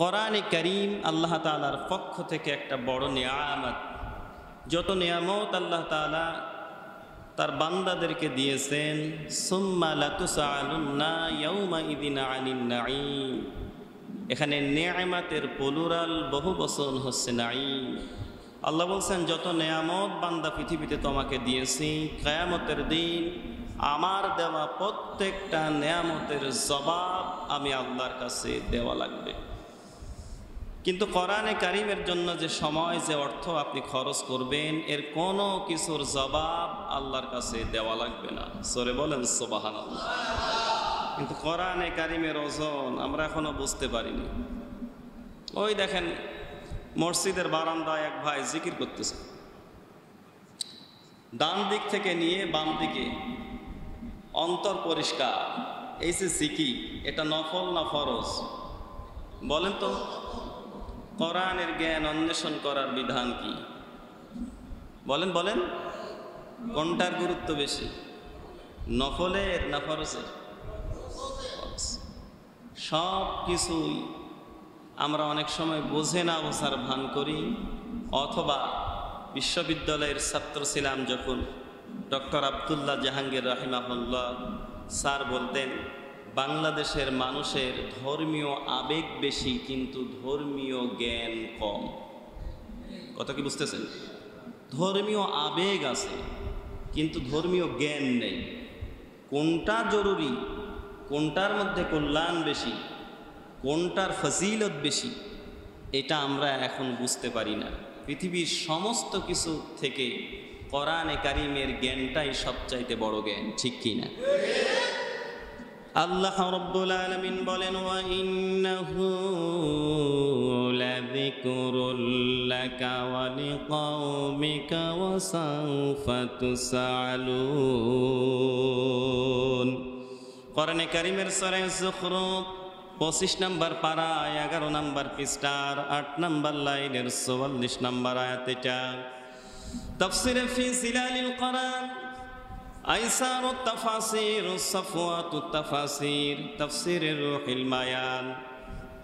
কোরআনে কারীম আল্লাহ তাআলার পক্ষ থেকে একটা বড় নিয়ামত। যত নিয়ামত আল্লাহ তাআলা তার বান্দাদেরকে দিয়েছেন, সুম্মা লাতুসআলুন্না ইয়াউমাইযিন আনিন নাঈম। এখানে নিয়ামতের প্লুরাল বহু বচন হচ্ছে নাঈম। আল্লাহ বলছেন যত নিয়ামত বান্দা পৃথিবীতে তোমাকে দিয়েছি, কিয়ামতের দিন আমার দেওয়া প্রত্যেকটা নিয়ামতের জবাব আমি আল্লাহর কাছে দেওয়া লাগবে। কিন্তু কোরআনে কারীমের জন্য যে সময়, যে অর্থ আপনি খরচ করবেন, এর কোনো কিছুর জবাব আল্লাহর কাছে দেওয়া লাগবে না। সরে বলেন সুবহানাল্লাহ। কিন্তু কোরআনে কারীমের ওজন আমরা এখনো বুঝতে পারিনি। ওই দেখেন মসজিদের বারান্দায় এক ভাই জিকির করতেছে, ডান দিক থেকে নিয়ে বাম দিকে, অন্তর পরিষ্কার। এই যে জিকির, এটা নফল না ফরজ? বলেন তো। কোরআনের জ্ঞান অন্বেষণ করার বিধান কি? বলেন বলেন, কোনটার গুরুত্ব বেশি, নফলের না ফরজের? সব কিছুই আমরা অনেক সময় বোঝে না বোঝার ভান করি, অথবা বিশ্ববিদ্যালয়ের ছাত্র ছিলাম যখন, ডক্টর আব্দুল্লাহ জাহাঙ্গীর রাহিমাহুল্লাহ স্যার বলতেন, বাংলাদেশের মানুষের ধর্মীয় আবেগ বেশি কিন্তু ধর্মীয় জ্ঞান কম। কথা কি বুঝতেছেন? ধর্মীয় আবেগ আছে কিন্তু ধর্মীয় জ্ঞান নেই। কোনটা জরুরি, কোনটার মধ্যে কল্যাণ বেশি, কোনটার ফজিলত বেশি, এটা আমরা এখন বুঝতে পারি না। পৃথিবীর সমস্ত কিছু থেকে কোরআনে কারীমের জ্ঞানটাই সবচাইতে বড় জ্ঞান, ঠিক কি না? আল্লাহ রাব্বুল আলামিন বলেন, ওয়া ইন্নাহু লাযিকরুল লাকা ওয়া লিকাওমিকা ওয়া সাওফা তুসআলুন। কোরআনে কারীমের সূরা যুখরুফ 25 নম্বর পারা, 11 নম্বর পৃষ্ঠার 8 নম্বর লাইনের 44 নম্বর আয়াত। এটা তাফসীরে ফি জিলালিল কোরআন, আইসারুত তাফাসির, সাফওয়াতুত তাফাসির, তাফসীরের রুহুল মায়ান,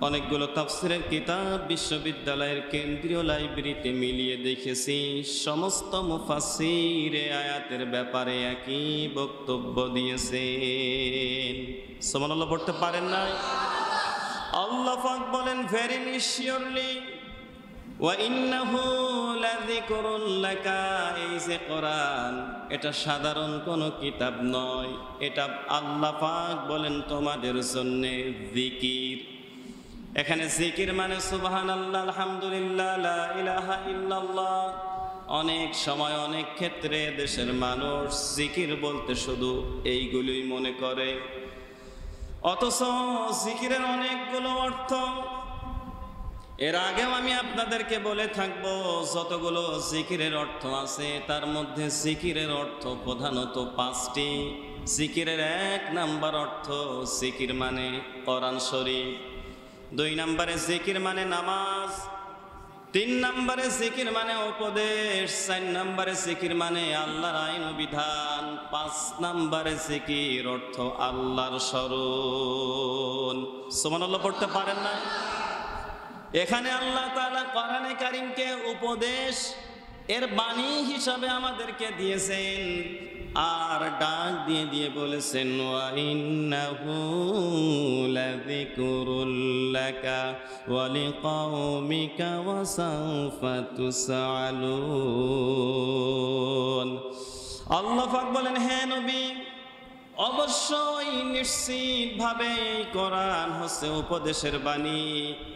অনেকগুলো তাফসীরের কিতাব বিশ্ববিদ্যালয়ের কেন্দ্রীয় লাইব্রেরিতে মিলিয়ে দেখেছি। সমস্ত মুফাসসির আয়াতের ব্যাপারে একই বক্তব্য দিয়েছেন। সুবহানাল্লাহ পড়তে পারেন না? আল্লাহ পাক বলেন, ভেরিলি শিওরলি, ওয়া ইন্নাহু লাযিকরুল লাকা। এই যে কোরআন, এটা সাধারণ কোনো কিতাব নয়, এটা আল্লাহ পাক বলেন তোমাদের জন্য জিকির। এখানে জিকির মানে সুবহানাল্লাহ, আলহামদুলিল্লাহ, লা ইলাহা ইল্লাল্লাহ। অনেক সময় অনেক ক্ষেত্রে দেশের মানুষ জিকির বলতে শুধু এইগুলোই মনে করে, অথচ জিকিরের অনেকগুলো অর্থ। এর আগেও আমি আপনাদেরকে বলে থাকবো, যতগুলো জিকিরের অর্থ আছে তার মধ্যে জিকিরের অর্থ প্রধানত 5টি। জিকিরের 1 নাম্বার অর্থ, জিকির মানে কোরআন শরীফ। 2 নম্বরে জিকির মানে নামাজ। 3 নম্বরে জিকির মানে উপদেশ। 4 নম্বরে জিকির মানে আল্লাহর আইন ও বিধান। 5 নম্বরে জিকির অর্থ আল্লাহর স্মরণ। সুবহানাল্লাহ পড়তে পারেন না? এখানে আল্লাহ তাআলা কোরআনে কারীমকে উপদেশ এর বাণী হিসাবে আমাদেরকে দিয়েছেন, আর ডাক দিয়ে দিয়ে বলেছেন, ওয়া ইন্নাহু লাযিকরুল লাকা ওয়া লিকাওমিকা ওয়া সাওফা তুসআলুন। আল্লাহ পাক বলেন, হে নবী, অবশ্যই নিশ্চিতভাবে এই কোরআন হচ্ছে উপদেশের বাণী।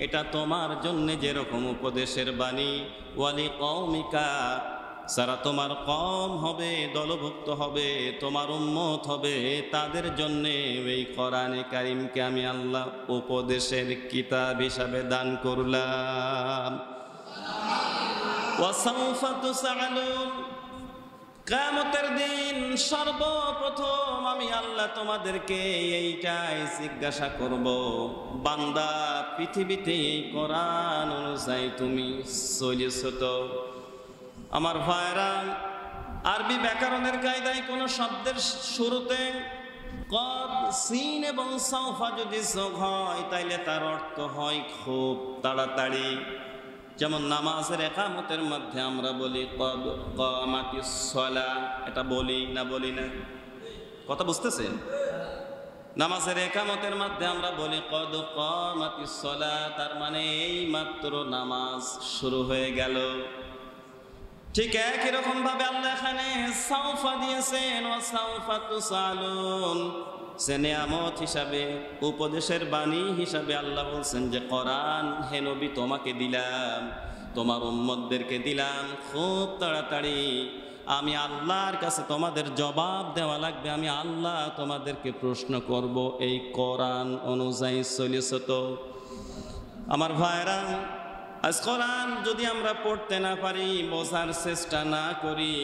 এটা তোমার জন্য যেরকম উপদেশের বাণী, ওয়া লিকাওমিকা, যারা তোমার কওম হবে, দলভুক্ত হবে, তোমার উম্মত হবে, তাদের জন্য এই কোরআনে কারীমকে আমি আল্লাহ উপদেশের কিতাব হিসাবে দান করলাম। ওয়া সাওফা তুসআলুন, কিয়ামতের দিন সর্বপ্রথম আমি আল্লাহ তোমাদেরকে এইটাই জিজ্ঞাসা করব, বান্দা পৃথিবীতে এই কোরআন অনুযায়ী তুমি চলেছ তো? আমার ভাইরা, আরবি ব্যাকরণের কায়দায় কোনো শব্দের শুরুতে কদ সিন এবং সাউফা যদি যোগ হয় তাইলে তার অর্থ হয় খুব তাড়াতাড়ি। যেমন নামাজের একামতের মধ্যে আমরা বলি কদ কামাতিস সালাহ, এটা বলি না বলি না? কথা বুঝতেছেন? নামাজের একামতের মধ্যে আমরা বলি কদ কামাতিস সালাহ, তার মানে এই মাত্র নামাজ শুরু হয়ে গেল। ঠিক একই রকম ভাবে আল্লাহ এখানে সাউফা দিয়েছেন, ওয়া সাউফা তুসালুন, সে নিয়ামত হিসাবে, উপদেশের বাণী হিসাবে আল্লাহ বলছেন যে কোরআন হে নবী তোমাকে দিলাম, তোমার উম্মতদেরকে দিলাম, খুব তাড়াতাড়ি আমি আল্লাহর কাছে তোমাদের জবাব দেওয়া লাগবে, আমি আল্লাহ তোমাদেরকে প্রশ্ন করব এই কোরআন অনুযায়ী চলিস তো। আমার ভাইরা, আজ কোরআন যদি আমরা পড়তে না পারি, বোঝার চেষ্টা না করি,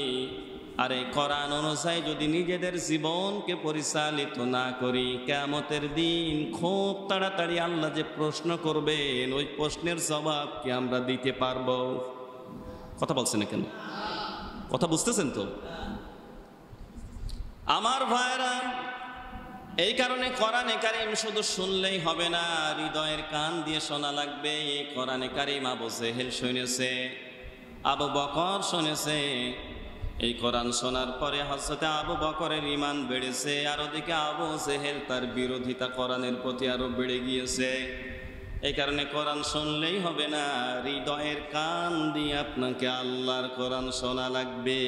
আর এই কোরআন অনুযায়ী যদি নিজেদের জীবনকে পরিচালিত না করি, কিয়ামতের দিন খুব তাড়াতাড়ি আল্লাহ যে প্রশ্ন করবেন, ওই প্রশ্নের জবাব কি আমরা দিতে পারবো? কথা বলছেন না কেন? কথা বুঝতেছেন তো? আমার ভাইরা, এই কারণে কোরআনে কারীম শুধু শুনলেই হবে না, হৃদয়ের কান দিয়ে শোনা লাগবে। এই কোরআনে কারীম আবু জেহেল শুনেছে, আবু বকর শুনেছে। এই কোরআন শোনার পরে হযরত আবু বকরের ঈমান বেড়েছে, আর ওদিকে আবু জেহেল তার বিরোধিতা কোরআনের প্রতি আরো বেড়ে গিয়েছে। এই কারণে কোরআন শুনলেই হবে না, হৃদয়ের কান দিয়ে আপনাকে আল্লাহর কোরআন শোনা লাগবে।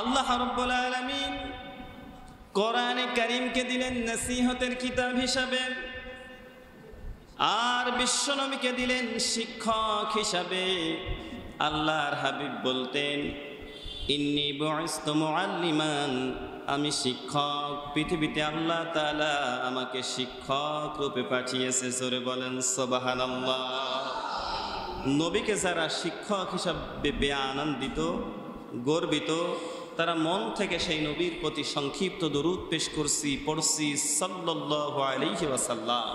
আল্লাহ রাব্বুল আলামিন কোরআনে কারীমকে দিলেন নসিহতের কিতাব হিসাবে, আর বিশ্বনবীকে দিলেন শিক্ষক হিসাবে। আল্লাহর হাবিব বলতেন, ইন্নী বুইসতু মুআল্লিমান, আমি শিক্ষক, পৃথিবীতে আল্লাহ তাআলা আমাকে শিক্ষক রূপে পাঠিয়েছে। জোরে বলেন সুবহানাল্লাহ। নবীকে যারা শিক্ষক হিসাবে আনন্দিত, গর্বিত, তারা মন থেকে সেই নবীর প্রতি সংক্ষিপ্ত দরুদ পেশ পড়ছি সাল্লাল্লাহু আলাইহি ওয়াসাল্লাম।